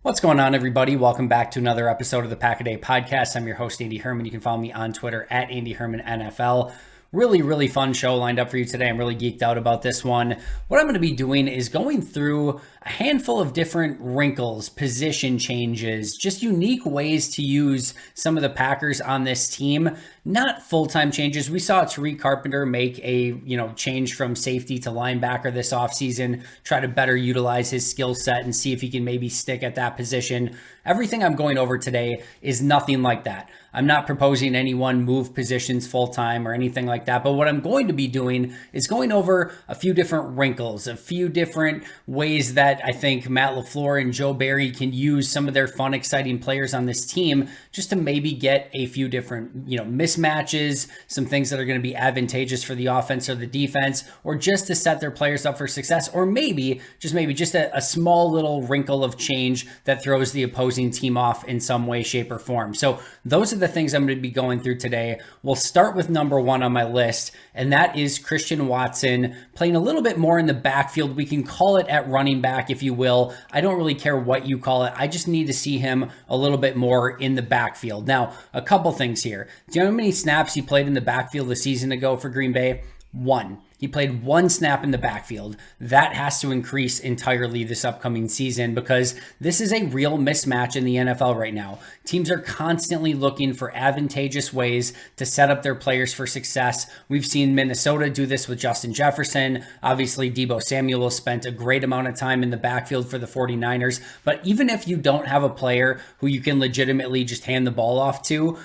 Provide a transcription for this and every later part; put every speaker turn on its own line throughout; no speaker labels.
What's going on, everybody? Welcome back to another episode of the Pack a Day podcast. I'm your host, Andy Herman. You can follow me on Twitter at Andy Herman NFL. Really fun show lined up for you today. I'm really geeked out about this one. What I'm going to be doing is going through a handful of different wrinkles, position changes, just unique ways to use some of the Packers on this team. Not full-time changes. We saw Tariq Carpenter make a change from safety to linebacker this offseason, try to better utilize his skill set and see if he can maybe stick at that position. Everything I'm going over today is nothing like that. I'm not proposing anyone move positions full-time or anything like that, but what I'm going to be doing is going over a few different wrinkles, a few different ways that I think Matt LaFleur and Joe Barry can use some of their fun, exciting players on this team just to maybe get a few different, mismatches, some things that are going to be advantageous for the offense or the defense, or just to set their players up for success, or maybe just a small little wrinkle of change that throws the opposing team off in some way, shape, or form. So those are the things I'm going to be going through today. We'll start with number one on my list, and that is Christian Watson playing a little bit more in the backfield. We can call it at running back, if you will. I don't really care what you call it. I just need to see him a little bit more in the backfield. Now, a couple things here. Do you know how many snaps he played in the backfield a season ago for Green Bay? One. He played one snap in the backfield. That has to increase entirely this upcoming season because this is a real mismatch in the NFL right now. Teams are constantly looking for advantageous ways to set up their players for success. We've seen Minnesota do this with Justin Jefferson. Obviously, Deebo Samuel spent a great amount of time in the backfield for the 49ers. But even if you don't have a player who you can legitimately just hand the ball off to,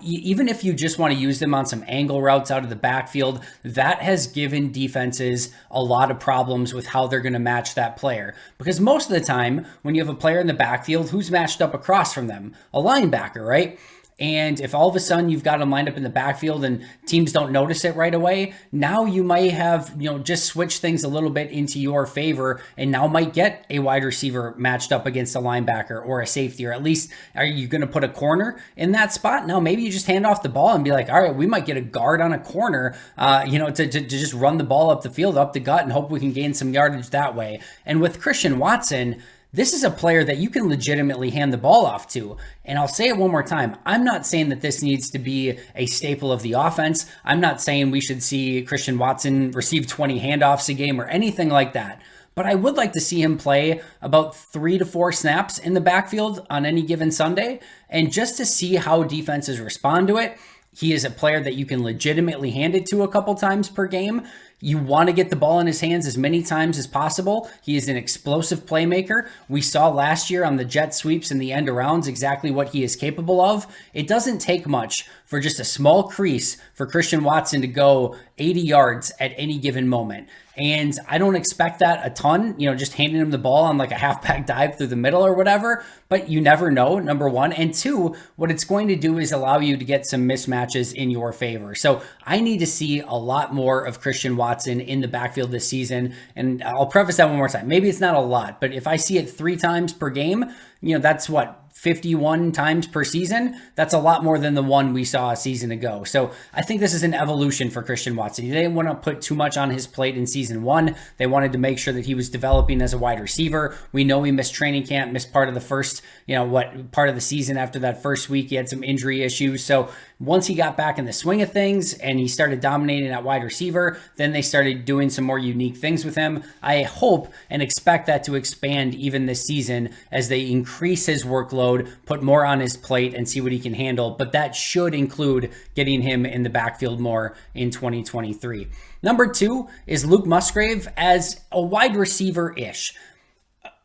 even if you just want to use them on some angle routes out of the backfield, that has given defenses a lot of problems with how they're going to match that player. Because most of the time, when you have a player in the backfield, who's matched up across from them? A linebacker, right? And if all of a sudden you've got them lined up in the backfield and teams don't notice it right away, now you might have, just switch things a little bit into your favor and now might get a wide receiver matched up against a linebacker or a safety, or at least are you going to put a corner in that spot? No, maybe you just hand off the ball and be like, all right, we might get a guard on a corner, to just run the ball up the field, up the gut and hope we can gain some yardage that way. And with Christian Watson, this is a player that you can legitimately hand the ball off to. And I'll say it one more time. I'm not saying that this needs to be a staple of the offense. I'm not saying we should see Christian Watson receive 20 handoffs a game or anything like that. But I would like to see him play about 3 to 4 snaps in the backfield on any given Sunday. And just to see how defenses respond to it. He is a player that you can legitimately hand it to a couple times per game. You want to get the ball in his hands as many times as possible. He is an explosive playmaker. We saw last year on the jet sweeps and the end arounds exactly what he is capable of. It doesn't take much for just a small crease for Christian Watson to go 80 yards at any given moment. And I don't expect that a ton, just handing him the ball on like a halfback dive through the middle or whatever, but you never know, number one. And two, what it's going to do is allow you to get some mismatches in your favor. So I need to see a lot more of Christian Watson in the backfield this season. And I'll preface that one more time. Maybe it's not a lot, but if I see it 3 times per game, that's what? 51 times per season. That's a lot more than the one we saw a season ago. So I think this is an evolution for Christian Watson. They didn't want to put too much on his plate in season 1. They wanted to make sure that he was developing as a wide receiver. We know he missed training camp, missed part of the first, part of the season after that first week. He had some injury issues. So once he got back in the swing of things and he started dominating at wide receiver, then they started doing some more unique things with him. I hope and expect that to expand even this season as they increase his workload, put more on his plate and see what he can handle. But that should include getting him in the backfield more in 2023. Number 2 is Luke Musgrave as a wide receiver-ish.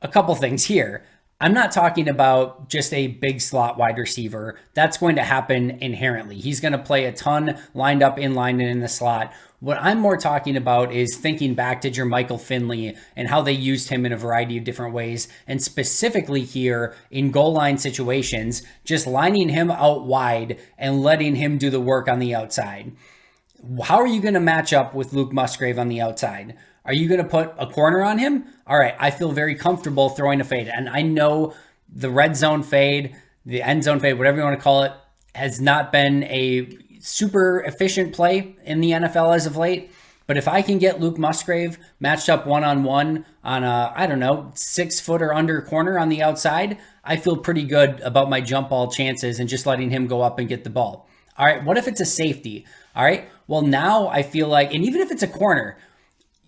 A couple things here. I'm not talking about just a big slot wide receiver. That's going to happen inherently. He's going to play a ton lined up in line and in the slot. What I'm more talking about is thinking back to Jermichael Finley and how they used him in a variety of different ways, and specifically here in goal line situations, just lining him out wide and letting him do the work on the outside. How are you going to match up with Luke Musgrave on the outside? Are you going to put a corner on him? All right, I feel very comfortable throwing a fade. And I know the red zone fade, the end zone fade, whatever you want to call it, has not been a super efficient play in the NFL as of late. But if I can get Luke Musgrave matched up one-on-one on a, 6 foot or under corner on the outside, I feel pretty good about my jump ball chances and just letting him go up and get the ball. All right, what if it's a safety? All right, well, now I feel like, and even if it's a corner,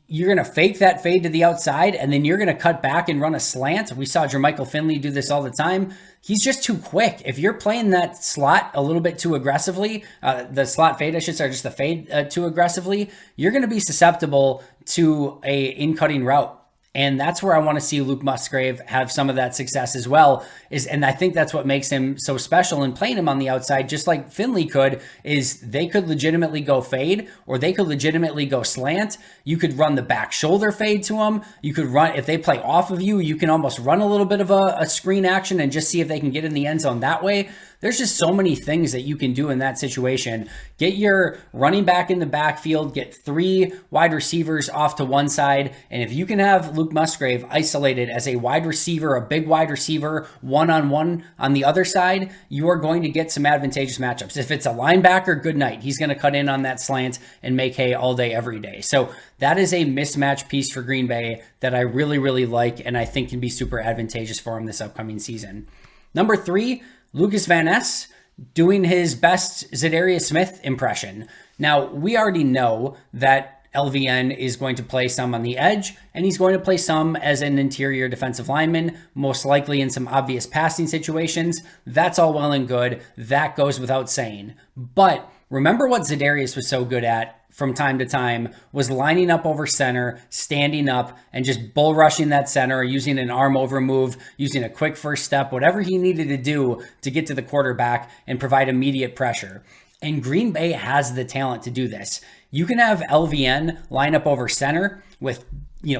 you're going to fake that fade to the outside, and then you're going to cut back and run a slant. We saw Jermichael Finley do this all the time. He's just too quick. If you're playing that slot a little bit too aggressively, the slot fade, I should say, or just the fade too aggressively, you're going to be susceptible to a in-cutting route. And that's where I want to see Luke Musgrave have some of that success as well. And I think that's what makes him so special. And playing him on the outside, just like Finley could, is they could legitimately go fade, or they could legitimately go slant. You could run the back shoulder fade to him. You could run, if they play off of you, you can almost run a little bit of a screen action and just see if they can get in the end zone that way. There's just so many things that you can do in that situation. Get your running back in the backfield, get 3 wide receivers off to one side. And if you can have Luke Musgrave isolated as a wide receiver, a big wide receiver, one-on-one on the other side, you are going to get some advantageous matchups. If it's a linebacker, good night. He's going to cut in on that slant and make hay all day, every day. So that is a mismatch piece for Green Bay that I really, really like, and I think can be super advantageous for him this upcoming season. Number 3, Lucas Van Ness doing his best Za'Darius Smith impression. Now, we already know that LVN is going to play some on the edge, and he's going to play some as an interior defensive lineman, most likely in some obvious passing situations. That's all well and good. That goes without saying. But remember what Za'Darius was so good at from time to time was lining up over center, standing up, and just bull rushing that center, using an arm over move, using a quick first step, whatever he needed to do to get to the quarterback and provide immediate pressure. And Green Bay has the talent to do this. You can have LVN line up over center with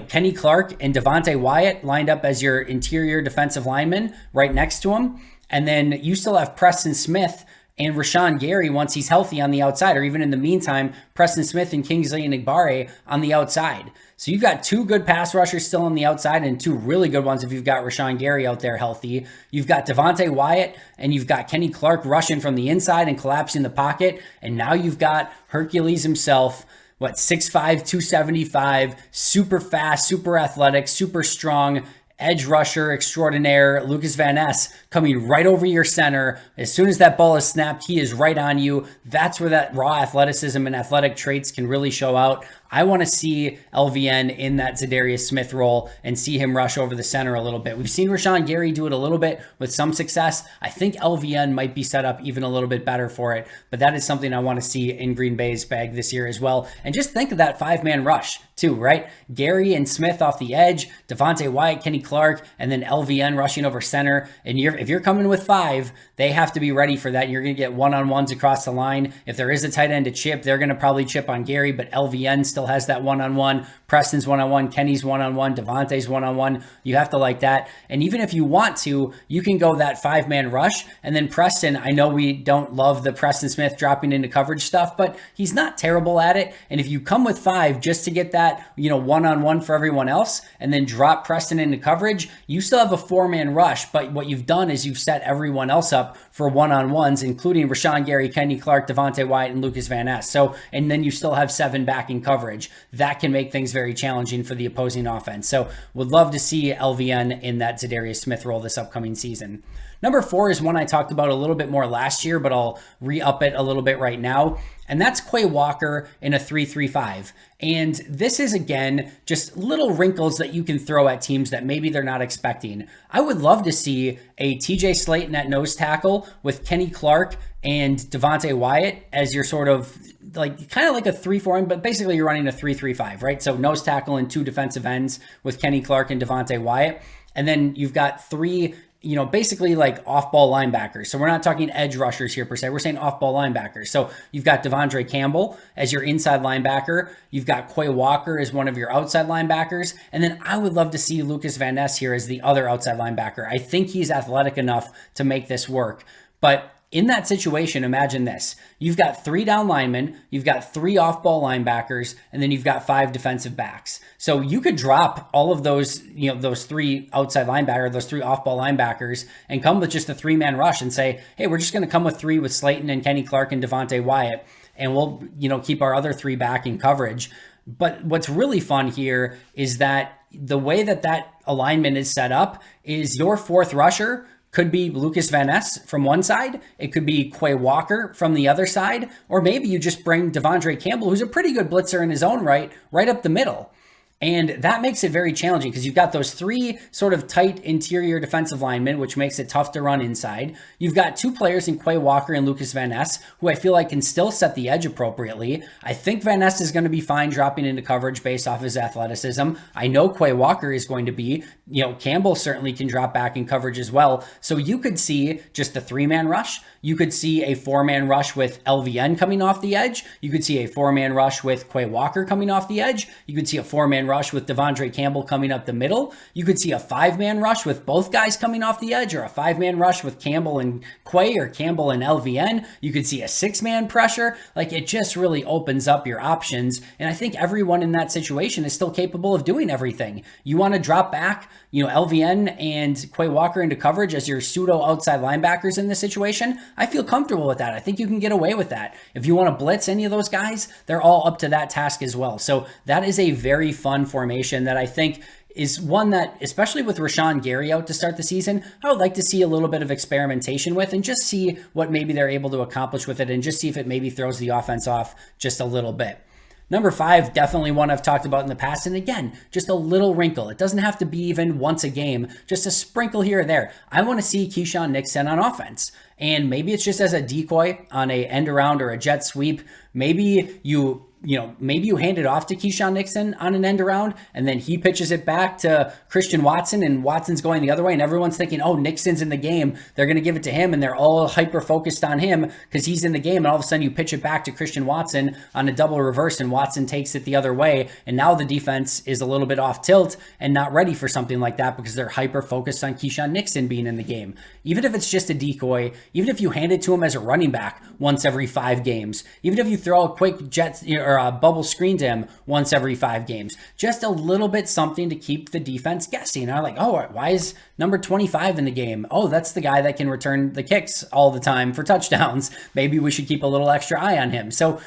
Kenny Clark and Devonte Wyatt lined up as your interior defensive lineman right next to him. And then you still have Preston Smith and Rashawn Gary once he's healthy on the outside, or even in the meantime, Preston Smith and Kingsley Enagbare on the outside. So you've got 2 good pass rushers still on the outside and 2 really good ones if you've got Rashawn Gary out there healthy. You've got Devonte Wyatt and you've got Kenny Clark rushing from the inside and collapsing the pocket. And now you've got Hercules himself, 6'5", 275, super fast, super athletic, super strong, edge rusher extraordinaire, Lucas Van Ness, coming right over your center. As soon as that ball is snapped, he is right on you. That's where that raw athleticism and athletic traits can really show out. I want to see LVN in that Za'Darius Smith role and see him rush over the center a little bit. We've seen Rashawn Gary do it a little bit with some success. I think LVN might be set up even a little bit better for it, but that is something I want to see in Green Bay's bag this year as well. And just think of that 5-man rush too, right? Gary and Smith off the edge, Devonte Wyatt, Kenny Clark, and then LVN rushing over center. And if you're coming with 5, they have to be ready for that. You're going to get one-on-ones across the line. If there is a tight end to chip, they're going to probably chip on Gary, but LVN still has that one-on-one. Preston's one-on-one, Kenny's one-on-one, Devontae's one-on-one. You have to like that. And even if you want to, you can go that 5-man rush. And then Preston, I know we don't love the Preston Smith dropping into coverage stuff, but he's not terrible at it. And if you come with 5 just to get that, one-on-one for everyone else, and then drop Preston into coverage, you still have a 4-man rush. But what you've done is you've set everyone else up for one-on-ones, including Rashawn Gary, Kenny Clark, Devonte Wyatt, and Lucas Van Ness. So, and then you still have 7 backing coverage. That can make things very challenging for the opposing offense. So would love to see LVN in that Za'Darius Smith role this upcoming season. Number 4 is one I talked about a little bit more last year, but I'll re-up it a little bit right now. And that's Quay Walker in a 3-3-5. And this is, again, just little wrinkles that you can throw at teams that maybe they're not expecting. I would love to see a TJ Slaton at nose tackle with Kenny Clark and Devonte Wyatt as your sort of kind of like a 3-4, but basically you're running a 3-3-5, right? So nose tackle and 2 defensive ends with Kenny Clark and Devonte Wyatt. And then you've got 3 basically like off-ball linebackers. So we're not talking edge rushers here per se. We're saying off-ball linebackers. So you've got Devondre Campbell as your inside linebacker. You've got Quay Walker as one of your outside linebackers. And then I would love to see Lucas Van Ness here as the other outside linebacker. I think he's athletic enough to make this work. But in that situation, imagine this. You've got 3 down linemen, you've got 3 off-ball linebackers, and then you've got 5 defensive backs. So you could drop all of those, those 3 outside linebackers, those 3 off-ball linebackers, and come with just a 3-man rush and say, hey, we're just going to come with 3 with Slaton and Kenny Clark and Devonte Wyatt, and we'll, keep our other 3 back in coverage. But what's really fun here is that the way that alignment is set up is your 4th rusher could be Lucas Van Ness from one side. It could be Quay Walker from the other side. Or maybe you just bring Devondre Campbell, who's a pretty good blitzer in his own right up the middle. And that makes it very challenging because you've got those three sort of tight interior defensive linemen, which makes it tough to run inside. You've got two players in Quay Walker and Lucas Van Ness, who I feel like can still set the edge appropriately. I think Van Ness is going to be fine dropping into coverage based off his athleticism. I know Quay Walker is going to be. Campbell certainly can drop back in coverage as well. So you could see just the 3-man rush. You could see a 4-man rush with LVN coming off the edge. You could see a 4-man rush with Quay Walker coming off the edge. You could see a 4-man rush with Devondre Campbell coming up the middle. You could see a 5-man rush with both guys coming off the edge, or a 5-man rush with Campbell and Quay, or Campbell and LVN. You could see a 6-man pressure. Like, it just really opens up your options. And I think everyone in that situation is still capable of doing everything. You want to drop back, LVN and Quay Walker into coverage as your pseudo outside linebackers in this situation. I feel comfortable with that. I think you can get away with that. If you want to blitz any of those guys, they're all up to that task as well. So that is a very fun formation that I think is one that, especially with Rashawn Gary out to start the season, I would like to see a little bit of experimentation with and just see what maybe they're able to accomplish with it and just see if it maybe throws the offense off just a little bit. Number 5, definitely one I've talked about in the past. And again, just a little wrinkle. It doesn't have to be even once a game, just a sprinkle here or there. I want to see Keisean Nixon on offense. And maybe it's just as a decoy on a end around or a jet sweep. Maybe you hand it off to Keisean Nixon on an end around, and then he pitches it back to Christian Watson, and Watson's going the other way, and everyone's thinking, oh, Nixon's in the game. They're going to give it to him, and they're all hyper-focused on him because he's in the game, and all of a sudden you pitch it back to Christian Watson on a double reverse, and Watson takes it the other way, and now the defense is a little bit off tilt and not ready for something like that because they're hyper-focused on Keisean Nixon being in the game. Even if it's just a decoy, even if you hand it to him as a running back once every 5 games, even if you throw a quick jet or a bubble screen to him once every 5 games, just a little bit something to keep the defense guessing. I'm like, oh, why is number 25 in the game? Oh, that's the guy that can return the kicks all the time for touchdowns. Maybe we should keep a little extra eye on him. So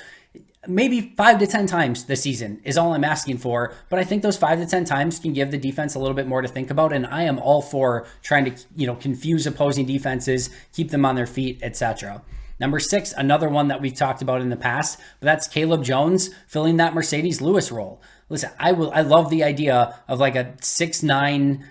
maybe 5 to 10 times this season is all I'm asking for, but I think those 5 to 10 times can give the defense a little bit more to think about, and I am all for trying to, confuse opposing defenses, keep them on their feet, etc. Number 6, another one that we've talked about in the past, but that's Caleb Jones filling that Mercedes Lewis role. Listen, I love the idea of like a 6'9",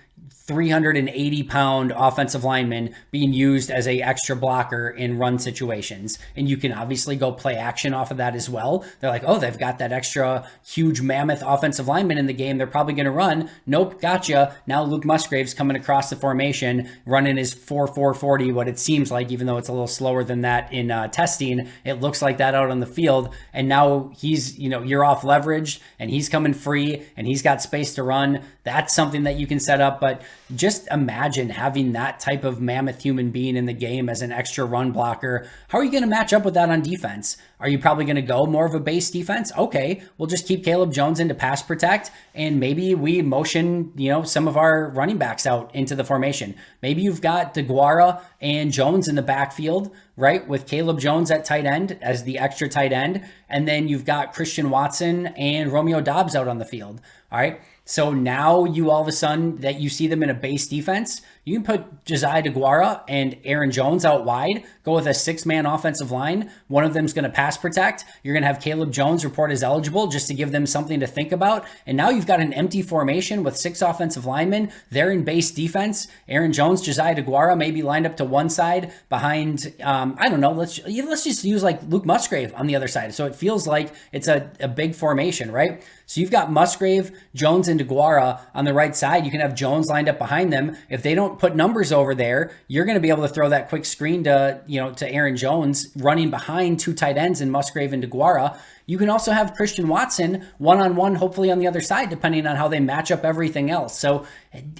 380-pound offensive lineman being used as a extra blocker in run situations. And you can obviously go play action off of that as well. They're like, oh, they've got that extra huge mammoth offensive lineman in the game. They're probably going to run. Nope, gotcha. Now Luke Musgrave's coming across the formation, running his 4.40, what it seems like, even though it's a little slower than that in testing. It looks like that out on the field. And now he's, you're off leverage and he's coming free and he's got space to run. That's something that you can set up. But just imagine having that type of mammoth human being in the game as an extra run blocker. How are you going to match up with that on defense? Are you probably going to go more of a base defense? Okay, we'll just keep Caleb Jones into pass protect, and maybe we motion, some of our running backs out into the formation. Maybe you've got DeGuara and Jones in the backfield, right? With Caleb Jones at tight end as the extra tight end. And then you've got Christian Watson and Romeo Doubs out on the field. All right. So now you all of a sudden that you see them in a base defense, you can put Josiah DeGuara and Aaron Jones out wide, go with a 6-man offensive line. One of them's going to pass protect. You're going to have Caleb Jones report as eligible just to give them something to think about. And now you've got an empty formation with 6 offensive linemen. They're in base defense. Aaron Jones, Josiah DeGuara maybe lined up to one side behind, I don't know, let's just use like Luke Musgrave on the other side. So it feels like it's a big formation, right? So you've got Musgrave, Jones, and DeGuara on the right side. You can have Jones lined up behind them. If they don't put numbers over there, you're going to be able to throw that quick screen to Aaron Jones running behind 2 tight ends in Musgrave and DeGuara. You can also have Christian Watson one-on-one, hopefully on the other side, depending on how they match up everything else. So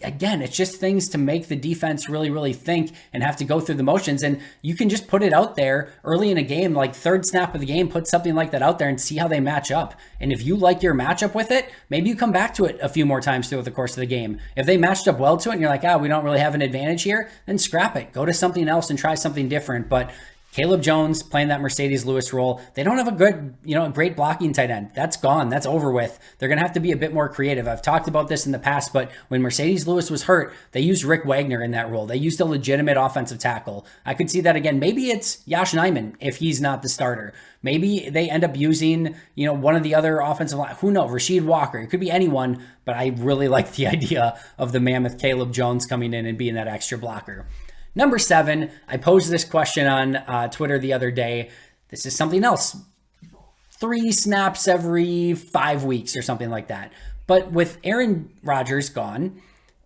again, it's just things to make the defense really, really think and have to go through the motions. And you can just put it out there early in a game, like 3rd snap of the game, put something like that out there and see how they match up. And if you like your matchup with it, maybe you come back to it a few more times throughout the course of the game. If they matched up well to it and you're like, we don't really have an advantage here, then scrap it. Go to something else and try something different. But Caleb Jones playing that Mercedes Lewis role. They don't have a good, great blocking tight end. That's gone. That's over with. They're going to have to be a bit more creative. I've talked about this in the past, but when Mercedes Lewis was hurt, they used Rick Wagner in that role. They used a legitimate offensive tackle. I could see that again. Maybe it's Yosh Nijman if he's not the starter. Maybe they end up using, one of the other offensive line. Who knows? Rasheed Walker. It could be anyone, but I really like the idea of the mammoth Caleb Jones coming in and being that extra blocker. Number 7, I posed this question on Twitter the other day. This is something else. 3 snaps every 5 weeks or something like that. But with Aaron Rodgers gone,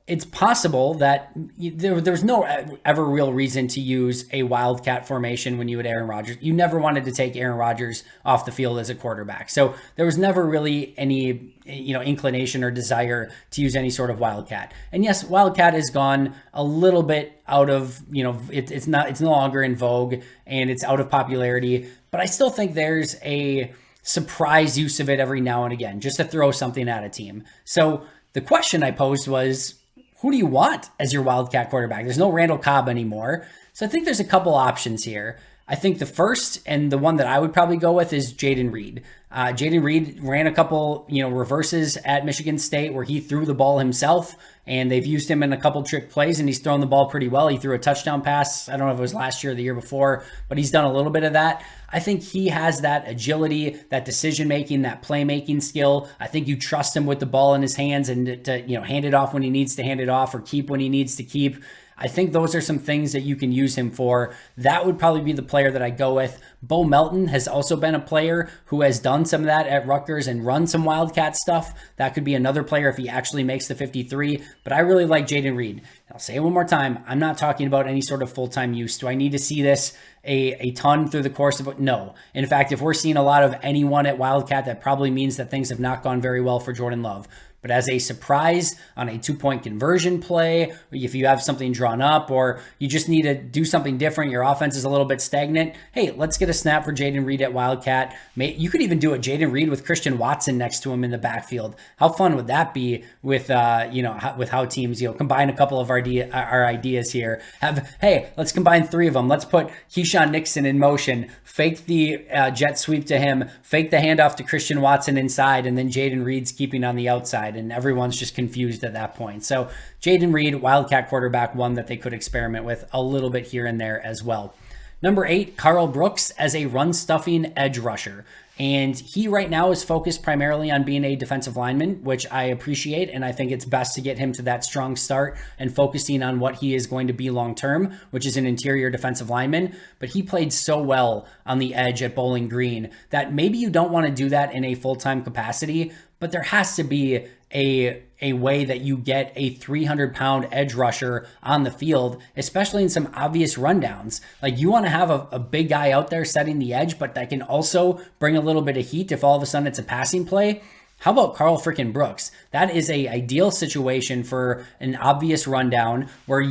it's possible that there's no ever real reason to use a wildcat formation when you had Aaron Rodgers. You never wanted to take Aaron Rodgers off the field as a quarterback. So there was never really any, inclination or desire to use any sort of wildcat. And yes, wildcat has gone a little bit out of, it's no longer in vogue and it's out of popularity, but I still think there's a surprise use of it every now and again, just to throw something at a team. So the question I posed was, who do you want as your wildcat quarterback? There's no Randall Cobb anymore. So I think there's a couple options here. I think the first and the one that I would probably go with is Jayden Reed. Jayden Reed ran a couple, reverses at Michigan State where he threw the ball himself, and they've used him in a couple trick plays, and he's thrown the ball pretty well. He threw a touchdown pass. I don't know if it was last year or the year before, but he's done a little bit of that. I think he has that agility, that decision-making, that playmaking skill. I think you trust him with the ball in his hands and to hand it off when he needs to hand it off or keep when he needs to keep. I think those are some things that you can use him for. That would probably be the player that I go with. Bo Melton has also been a player who has done some of that at Rutgers and run some Wildcat stuff. That could be another player if he actually makes the 53. But I really like Jayden Reed. I'll say it one more time. I'm not talking about any sort of full-time use. Do I need to see this a ton through the course of it? No. In fact, if we're seeing a lot of anyone at Wildcat, that probably means that things have not gone very well for Jordan Love. But as a surprise on a 2-point conversion play, if you have something drawn up or you just need to do something different, your offense is a little bit stagnant, hey, let's get a snap for Jayden Reed at Wildcat. You could even do a Jayden Reed with Christian Watson next to him in the backfield. How fun would that be with with how teams combine a couple of our ideas here? Let's combine 3 of them. Let's put Keyshawn Nixon in motion, fake the jet sweep to him, fake the handoff to Christian Watson inside, and then Jayden Reed's keeping on the outside. And everyone's just confused at that point. So Jayden Reed, Wildcat quarterback, one that they could experiment with a little bit here and there as well. Number 8, Karl Brooks as a run-stuffing edge rusher. And he right now is focused primarily on being a defensive lineman, which I appreciate. And I think it's best to get him to that strong start and focusing on what he is going to be long-term, which is an interior defensive lineman. But he played so well on the edge at Bowling Green that maybe you don't want to do that in a full-time capacity, but there has to be a way that you get a 300-pound edge rusher on the field, especially in some obvious rundowns. Like, you want to have a big guy out there setting the edge, but that can also bring a little bit of heat if all of a sudden it's a passing play. How about Karl freaking Brooks? That is a ideal situation for an obvious rundown where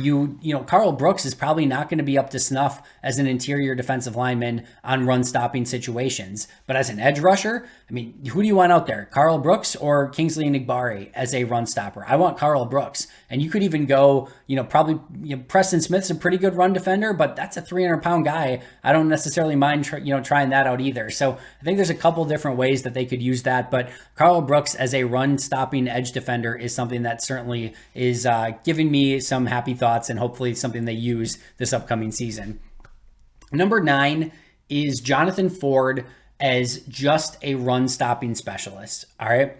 Karl Brooks is probably not going to be up to snuff as an interior defensive lineman on run stopping situations. But as an edge rusher, who do you want out there? Karl Brooks or Kingsley Enagbare as a run stopper? I want Karl Brooks. And you could even go, Preston Smith's a pretty good run defender, but that's a 300-pound guy. I don't necessarily mind, trying that out either. So I think there's a couple different ways that they could use that. But Karl Brooks as a run stopping edge defender is something that certainly is giving me some happy thoughts and hopefully something they use this upcoming season. Number 9 is Jonathan Ford as just a run stopping specialist. All right.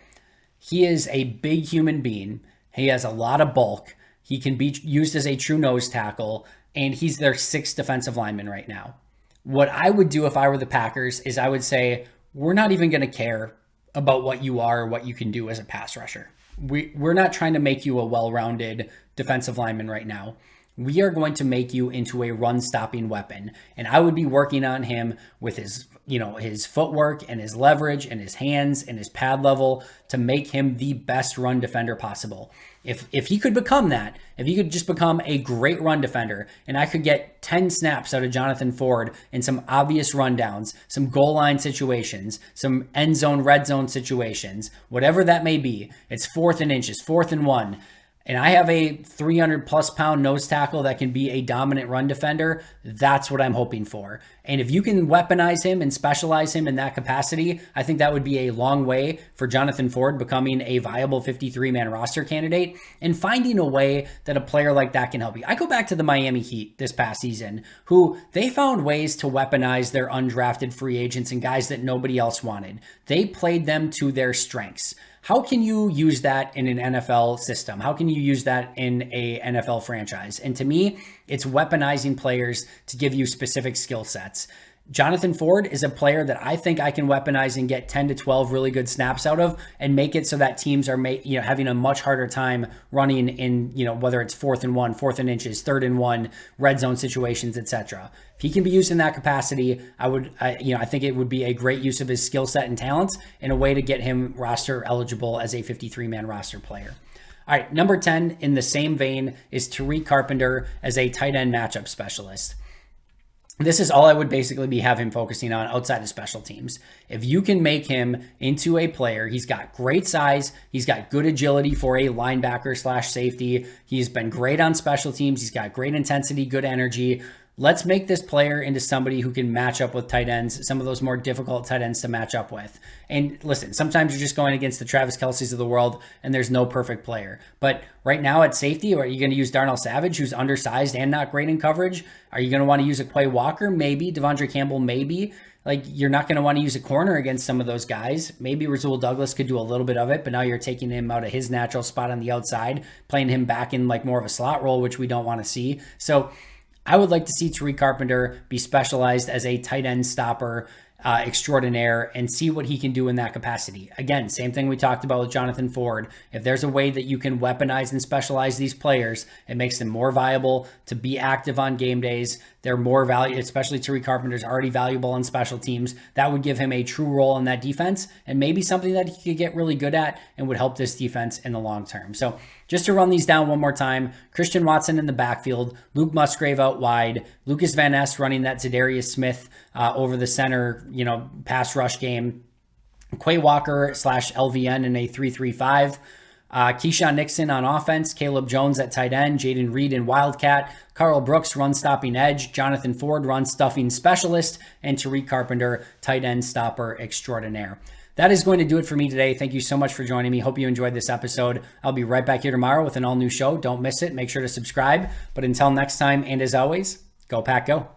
He is a big human being. He has a lot of bulk. He can be used as a true nose tackle, and he's their 6th defensive lineman right now. What I would do if I were the Packers is I would say, we're not even going to care about what you are or what you can do as a pass rusher. We're not trying to make you a well-rounded defensive lineman right now. We are going to make you into a run-stopping weapon. And I would be working on him with his footwork and his leverage and his hands and his pad level to make him the best run defender possible. If he could become that, if he could just become a great run defender, and I could get 10 snaps out of Jonathan Ford in some obvious rundowns, some goal line situations, some end zone, red zone situations, whatever that may be, it's 4th and inches, 4th and 1. and I have a 300 plus pound nose tackle that can be a dominant run defender, that's what I'm hoping for. And if you can weaponize him and specialize him in that capacity, I think that would be a long way for Jonathan Ford becoming a viable 53-man roster candidate and finding a way that a player like that can help you. I go back to the Miami Heat this past season, who they found ways to weaponize their undrafted free agents and guys that nobody else wanted. They played them to their strengths. How can you use that in an NFL system? How can you use that in a NFL franchise? And to me, it's weaponizing players to give you specific skill sets. Jonathan Ford is a player that I think I can weaponize and get 10 to 12 really good snaps out of and make it so that teams are having a much harder time running in, whether it's 4th and 1, 4th and inches, 3rd and 1, red zone situations, etc. If he can be used in that capacity, I think it would be a great use of his skill set and talents and a way to get him roster eligible as a 53-man roster player. All right, number 10 in the same vein is Tariq Carpenter as a tight end matchup specialist. This is all I would basically be have him focusing on outside of special teams. If you can make him into a player, he's got great size, he's got good agility for a linebacker / safety. He's been great on special teams. He's got great intensity, good energy. Let's make this player into somebody who can match up with tight ends, some of those more difficult tight ends to match up with. And listen, sometimes you're just going against the Travis Kelce's of the world and there's no perfect player. But right now at safety, are you going to use Darnell Savage, who's undersized and not great in coverage? Are you going to want to use a Quay Walker? Maybe. Devondre Campbell? Maybe. Like, you're not going to want to use a corner against some of those guys. Maybe Rasul Douglas could do a little bit of it, but now you're taking him out of his natural spot on the outside, playing him back in like more of a slot role, which we don't want to see. So I would like to see Tariq Carpenter be specialized as a tight end stopper extraordinaire and see what he can do in that capacity. Again, same thing we talked about with Jonathan Ford. If there's a way that you can weaponize and specialize these players, it makes them more viable to be active on game days. They're more valuable, especially Tariq Carpenter's already valuable on special teams. That would give him a true role in that defense and maybe something that he could get really good at and would help this defense in the long term. So just to run these down one more time, Christian Watson in the backfield, Luke Musgrave out wide, Lucas Van Ness running that Za'Darius Smith over the center, pass rush game, Quay Walker / LVN in a 3-3-5, Keyshawn Nixon on offense, Caleb Jones at tight end, Jaden Reed in Wildcat, Carl Brooks run stopping edge, Jonathan Ford run stuffing specialist, and Tariq Carpenter tight end stopper extraordinaire. That is going to do it for me today. Thank you so much for joining me. Hope you enjoyed this episode. I'll be right back here tomorrow with an all new show. Don't miss it. Make sure to subscribe. But until next time, and as always, go Pack Go.